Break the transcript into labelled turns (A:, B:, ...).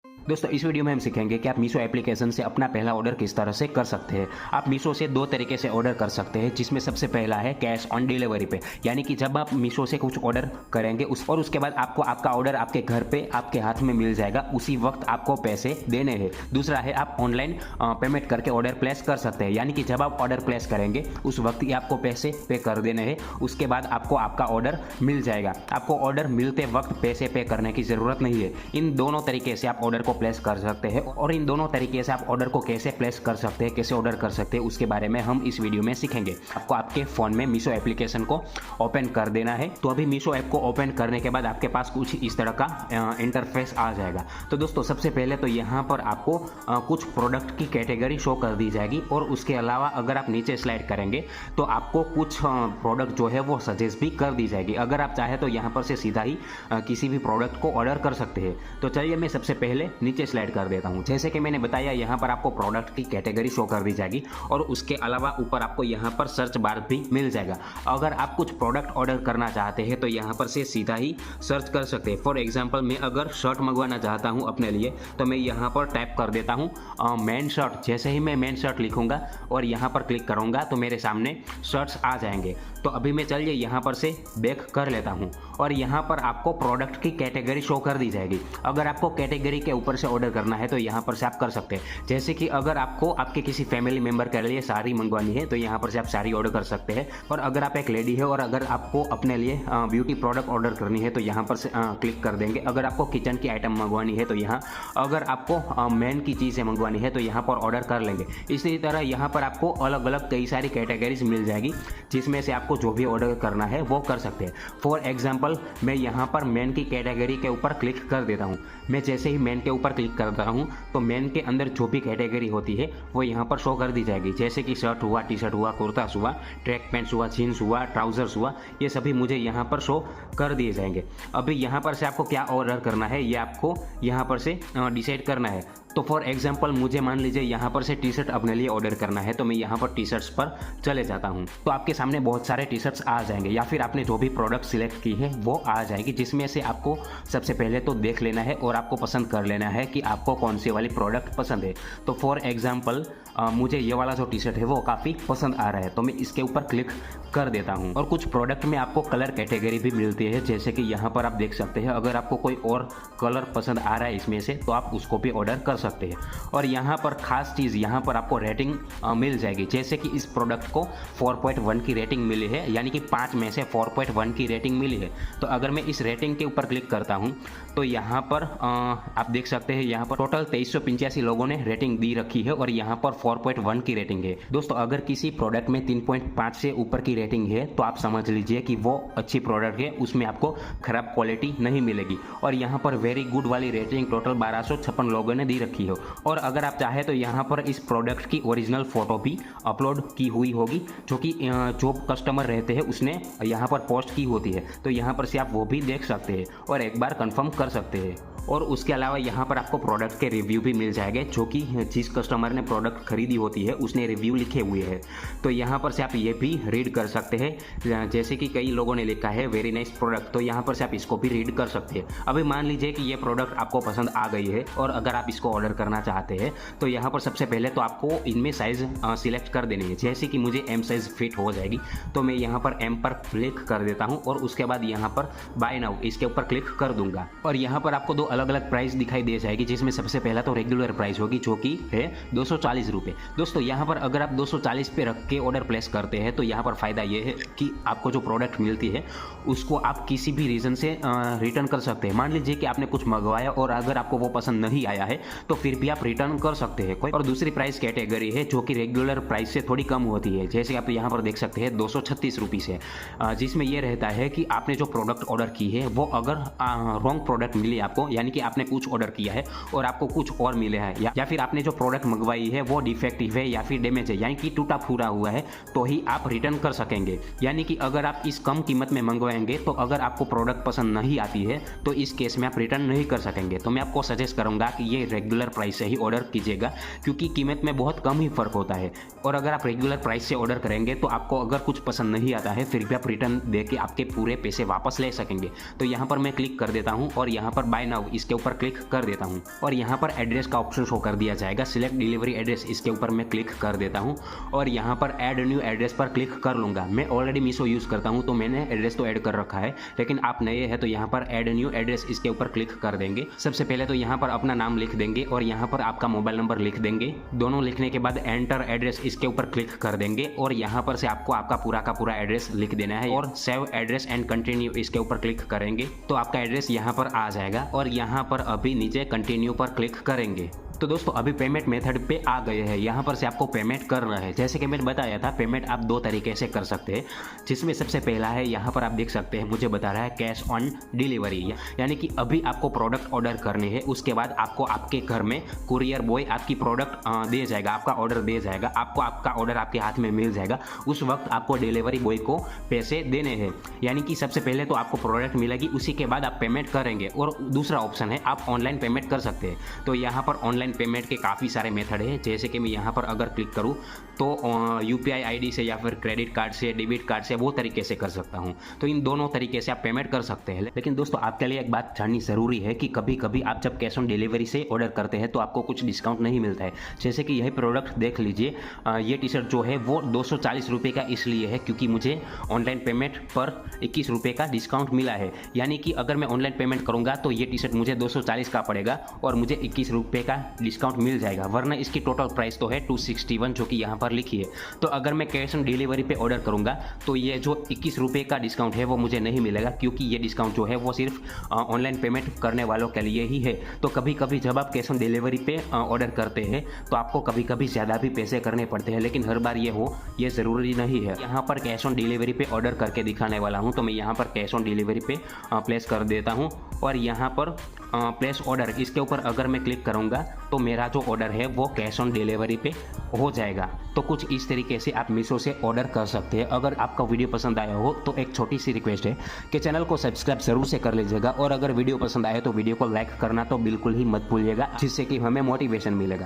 A: दोस्तों इस वीडियो में हम सीखेंगे कि आप मीशो एप्लीकेशन से अपना पहला ऑर्डर किस तरह से कर सकते हैं। आप मीशो से दो तरीके से ऑर्डर कर सकते हैं, जिसमें सबसे पहला है कैश ऑन डिलीवरी पे, यानी कि जब आप मीशो से कुछ ऑर्डर करेंगे उसके बाद आपको आपका ऑर्डर आपके घर पे आपके हाथ में मिल जाएगा, उसी वक्त आपको पैसे देने हैं। दूसरा है आप ऑनलाइन पेमेंट करके ऑर्डर प्लेस कर सकते हैं, यानी कि जब आप ऑर्डर प्लेस करेंगे उस वक्त ही आपको पैसे पे कर देने हैं, उसके बाद आपको आपका ऑर्डर मिल जाएगा। आपको ऑर्डर मिलते वक्त पैसे पे करने की ज़रूरत नहीं है। इन दोनों तरीके से आप ऑर्डर को प्लेस कर सकते हैं, और इन दोनों तरीके से आप ऑर्डर को कैसे प्लेस कर सकते हैं, कैसे ऑर्डर कर सकते हैं, उसके बारे में हम इस वीडियो में सीखेंगे। आपको आपके फ़ोन में मीशो एप्लीकेशन को ओपन कर देना है। तो अभी मीशो ऐप को ओपन करने के बाद आपके पास कुछ इस तरह का इंटरफेस आ जाएगा। तो दोस्तों सबसे पहले तो यहाँ पर आपको कुछ प्रोडक्ट की कैटेगरी शो कर दी जाएगी, और उसके अलावा अगर आप नीचे स्लाइड करेंगे तो आपको कुछ प्रोडक्ट जो है वो सजेस्ट भी कर दी जाएगी। अगर आप चाहे तो यहाँ पर से सीधा ही किसी भी प्रोडक्ट को ऑर्डर कर सकते हैं। तो चलिए मैं सबसे पहले नीचे स्लाइड कर देता हूं। जैसे कि मैंने बताया, यहां पर आपको प्रोडक्ट की कैटेगरी शो कर दी जाएगी, और उसके अलावा ऊपर आपको यहां पर सर्च बार भी मिल जाएगा। अगर आप कुछ प्रोडक्ट ऑर्डर करना चाहते हैं तो यहां पर से सीधा ही सर्च कर सकते हैं। फॉर एग्जांपल मैं अगर शर्ट मंगवाना चाहता हूं अपने लिए, तो मैं यहां पर टाइप कर देता हूं मैन शर्ट। जैसे ही मैं मैन शर्ट लिखूंगा और यहां पर क्लिक करूंगा तो मेरे सामने शर्ट्स आ जाएंगे। तो अभी मैं चलिए यहां पर से बैक कर लेता हूं, और यहां पर आपको प्रोडक्ट की कैटेगरी शो कर दी जाएगी। अगर आपको कैटेगरी के ऊपर से ऑर्डर करना है तो यहाँ पर से आप कर सकते हैं। जैसे कि अगर आपको आपके किसी फैमिली मेंबर के लिए साड़ी मंगवानी है तो यहाँ पर से आप साड़ी ऑर्डर कर सकते हैं। और अगर आप एक लेडी है और अगर आपको अपने लिए ब्यूटी प्रोडक्ट ऑर्डर करनी है तो यहाँ पर से क्लिक कर देंगे। अगर आपको किचन की आइटम मंगवानी है तो यहाँ, अगर आपको मैन की चीज़ें मंगवानी है तो यहाँ पर ऑर्डर कर लेंगे। इसी तरह यहाँ पर आपको अलग अलग कई सारी कैटेगरीज मिल जाएगी, जिसमें से आपको जो भी ऑर्डर करना है वो कर सकते हैं। फॉर एग्जाम्पल मैं यहाँ पर मैन की कैटेगरी के ऊपर क्लिक कर देता हूँ। मैं जैसे ही मैन के ऊपर क्लिक करता हूँ तो मैन के अंदर जो भी कैटेगरी होती है वो यहाँ पर शो कर दी जाएगी। जैसे कि शर्ट हुआ, टी शर्ट हुआ, कुर्तास हुआ, ट्रैक पैंट्स हुआ, जीन्स हुआ, ट्राउजर्स हुआ, ये सभी मुझे यहाँ पर शो कर दिए जाएंगे। अभी यहाँ पर से आपको क्या ऑर्डर करना है ये आपको यहाँ पर से डिसाइड करना है। तो फॉर एग्जांपल मुझे मान लीजिए यहाँ पर से टी शर्ट अपने लिए ऑर्डर करना है, तो मैं यहाँ पर टी शर्ट्स पर चले जाता हूँ। तो आपके सामने बहुत सारे टी शर्ट्स आ जाएंगे, या फिर आपने जो भी प्रोडक्ट सिलेक्ट की है वो आ जाएगी, जिसमें से आपको सबसे पहले तो देख लेना है और आपको पसंद कर लेना है कि आपको कौन सी वाली प्रोडक्ट पसंद है। तो फॉर एग्जाम्पल मुझे ये वाला जो टी शर्ट है वो काफ़ी पसंद आ रहा है, तो मैं इसके ऊपर क्लिक कर देता हूँ। और कुछ प्रोडक्ट में आपको कलर कैटेगरी भी मिलती है, जैसे कि यहाँ पर आप देख सकते हैं। अगर आपको कोई और कलर पसंद आ रहा है इसमें से तो आप उसको भी ऑर्डर कर सकते हैं। और यहाँ पर खास चीज़, यहाँ पर आपको रेटिंग मिल जाएगी। जैसे कि इस प्रोडक्ट को 4.1 की रेटिंग मिली है, यानी कि 5 में से 4.1 की रेटिंग मिली है। तो अगर मैं इस रेटिंग के ऊपर क्लिक करता हूँ तो यहाँ पर आप देख सकते हैं, यहाँ पर टोटल 2385 लोगों ने रेटिंग दी रखी है, और यहाँ पर 4.1 की रेटिंग है। दोस्तों अगर किसी प्रोडक्ट में 3.5 से ऊपर की रेटिंग है तो आप समझ लीजिए कि वो अच्छी प्रोडक्ट है, उसमें आपको खराब क्वालिटी नहीं मिलेगी। और यहाँ पर वेरी गुड वाली रेटिंग टोटल 1256 लोगों ने दी रखी है। और अगर आप चाहे तो यहाँ पर इस प्रोडक्ट की ओरिजिनल फोटो भी अपलोड की हुई होगी, जो कि जो कस्टमर रहते हैं उसने यहाँ पर पोस्ट की होती है। तो यहाँ पर से आप वो भी देख सकते हैं और एक बार कंफर्म कर सकते हैं। और उसके अलावा यहाँ पर आपको प्रोडक्ट के रिव्यू भी मिल जाएंगे, जो कि जिस कस्टमर ने प्रोडक्ट खरीदी होती है उसने रिव्यू लिखे हुए हैं। तो यहाँ पर से आप ये भी रीड कर सकते हैं। जैसे कि कई लोगों ने लिखा है वेरी नाइस प्रोडक्ट, तो यहाँ पर से आप इसको भी रीड कर सकते हैं। अभी मान लीजिए कि ये प्रोडक्ट आपको पसंद आ गई है और अगर आप इसको ऑर्डर करना चाहते हैं तो यहाँ पर सबसे पहले तो आपको इनमें साइज़ सिलेक्ट कर देनी है। जैसे कि मुझे एम साइज़ फिट हो जाएगी तो मैं यहाँ पर एम पर क्लिक कर देता हूँ, और उसके बाद यहाँ पर बाय नाउ इसके ऊपर क्लिक कर दूंगा। और यहाँ पर आपको दो अलग अलग प्राइस दिखाई दे जाएगी, जिसमें सबसे पहला तो रेगुलर प्राइस होगी, जो कि है 240 रुपये। दोस्तों यहाँ पर अगर आप 240 पे रख के ऑर्डर प्लेस करते हैं तो यहाँ पर फ़ायदा ये है कि आपको जो प्रोडक्ट मिलती है उसको आप किसी भी रीज़न से रिटर्न कर सकते हैं। मान लीजिए कि आपने कुछ मंगवाया और अगर आपको वो पसंद नहीं आया है तो फिर भी आप रिटर्न कर सकते हैं कोई। और दूसरी प्राइस कैटेगरी है जो कि रेगुलर प्राइस से थोड़ी कम होती है, जैसे आप यहाँ पर देख सकते हैं 236 रुपीज़ है, जिसमें यह रहता है कि आपने जो प्रोडक्ट ऑर्डर की है वो अगर रॉन्ग प्रोडक्ट मिली आपको, यानी कि आपने कुछ ऑर्डर किया है और आपको कुछ और मिले हैं, या फिर आपने जो प्रोडक्ट मंगवाई है वो डिफेक्टिव है या फिर डैमेज है, यानी कि टूटा फूटा हुआ है, तो ही आप रिटर्न कर सकेंगे। यानी कि अगर आप इस कम कीमत में मंगवाएंगे तो अगर आपको प्रोडक्ट पसंद नहीं आती है तो इस केस में आप रिटर्न नहीं कर सकेंगे। तो मैं आपको सजेस्ट करूंगा कि ये रेगुलर प्राइस से ही ऑर्डर कीजिएगा, क्योंकि कीमत में बहुत कम ही फर्क होता है। और अगर आप रेगुलर प्राइस से ऑर्डर करेंगे तो आपको अगर कुछ पसंद नहीं आता है फिर भी आप रिटर्न देके आपके पूरे पैसे वापस ले सकेंगे। तो यहाँ पर मैं क्लिक कर देता हूँ और यहाँ पर बाय नाउ इसके ऊपर क्लिक कर देता हूँ। देता हूँ और यहाँ पर एड्रेस का ऑप्शन शो कर दिया जाएगा। सिलेक्ट डिलीवरी एड्रेस, इसके ऊपर मैं क्लिक कर देता हूँ और यहाँ पर ऐड न्यू एड्रेस पर क्लिक कर लूँगा। मैं ऑलरेडी मीशो यूज़ करता हूँ तो मैंने एड्रेस तो ऐड कर रखा है, लेकिन आप नए हैं तो यहाँ पर ऐड न्यू एड्रेस इसके ऊपर क्लिक कर देंगे। सबसे पहले तो यहाँ पर अपना नाम लिख देंगे और यहाँ पर आपका मोबाइल नंबर लिख देंगे। दोनों लिखने के बाद एंटर एड्रेस इसके ऊपर क्लिक कर देंगे और यहाँ पर से आपको आपका पूरा का पूरा एड्रेस लिख देना है और सेव एड्रेस एंड कंटिन्यू इसके ऊपर क्लिक करेंगे तो आपका एड्रेस यहाँ पर आ जाएगा और यहाँ पर अभी नीचे कंटिन्यू पर क्लिक करेंगे। तो दोस्तों अभी पेमेंट मेथड पे आ गए हैं। यहाँ पर से आपको पेमेंट करना है। जैसे कि मैंने बताया था, पेमेंट आप दो तरीके से कर सकते हैं, जिसमें सबसे पहला है यहाँ पर आप देख सकते हैं मुझे बता रहा है कैश ऑन डिलीवरी, यानी कि अभी आपको प्रोडक्ट ऑर्डर करने हैं, उसके बाद आपको आपके घर में कुरियर बॉय आपकी प्रोडक्ट दे जाएगा, आपका ऑर्डर दे जाएगा, आपको आपका ऑर्डर आपके हाथ में मिल जाएगा। उस वक्त आपको डिलीवरी बॉय को पैसे देने हैं, यानी कि सबसे पहले तो आपको प्रोडक्ट मिलेगी, उसी के बाद आप पेमेंट करेंगे। और दूसरा ऑप्शन है आप ऑनलाइन पेमेंट कर सकते हैं। तो यहाँ पर ऑनलाइन पेमेंट के काफ़ी सारे मेथड हैं, जैसे कि मैं यहाँ पर अगर क्लिक करूँ तो UPI ID से या फिर क्रेडिट कार्ड से, डेबिट कार्ड से, वो तरीके से कर सकता हूँ। तो इन दोनों तरीके से आप पेमेंट कर सकते हैं। लेकिन दोस्तों आपके लिए एक बात जाननी ज़रूरी है कि कभी कभी आप जब कैश ऑन डिलीवरी से ऑर्डर करते हैं तो आपको कुछ डिस्काउंट नहीं मिलता है। जैसे कि यही प्रोडक्ट देख लीजिए, ये टी शर्ट जो है वो 240 रुपये का इसलिए है क्योंकि मुझे ऑनलाइन पेमेंट पर 21 रुपये का डिस्काउंट मिला है। यानी कि अगर मैं ऑनलाइन पेमेंट करूँगा तो ये टी शर्ट मुझे 240 का पड़ेगा और मुझे 21 रुपये का डिस्काउंट मिल जाएगा, वरना इसकी टोटल प्राइस तो है 261 जो कि यहाँ पर लिखी है। तो अगर मैं कैश ऑन डिलीवरी पे ऑर्डर करूँगा तो ये जो 21 रुपये का डिस्काउंट है वो मुझे नहीं मिलेगा, क्योंकि ये डिस्काउंट जो है वो सिर्फ ऑनलाइन पेमेंट करने वालों के लिए ही है। तो कभी कभी जब आप कैश ऑन डिलीवरी पे ऑर्डर करते हैं तो आपको कभी कभी ज़्यादा भी पैसे करने पड़ते हैं, लेकिन हर बार ये ज़रूरी नहीं है। यहाँ पर कैश ऑन डिलीवरी पे ऑर्डर करके दिखाने वाला हूँ, तो मैं यहाँ पर कैश ऑन डिलीवरी पे प्लेस कर देता हूँ और यहाँ पर प्लेस ऑर्डर इसके ऊपर अगर मैं क्लिक करूँगा तो मेरा जो ऑर्डर है वो कैश ऑन डिलीवरी पे हो जाएगा। तो कुछ इस तरीके से आप मीशो से ऑर्डर कर सकते हैं। अगर आपका वीडियो पसंद आया हो तो एक छोटी सी रिक्वेस्ट है कि चैनल को सब्सक्राइब जरूर से कर लीजिएगा और अगर वीडियो पसंद आए तो वीडियो को लाइक करना तो बिल्कुल ही मत भूलिएगा, जिससे कि हमें मोटिवेशन मिलेगा।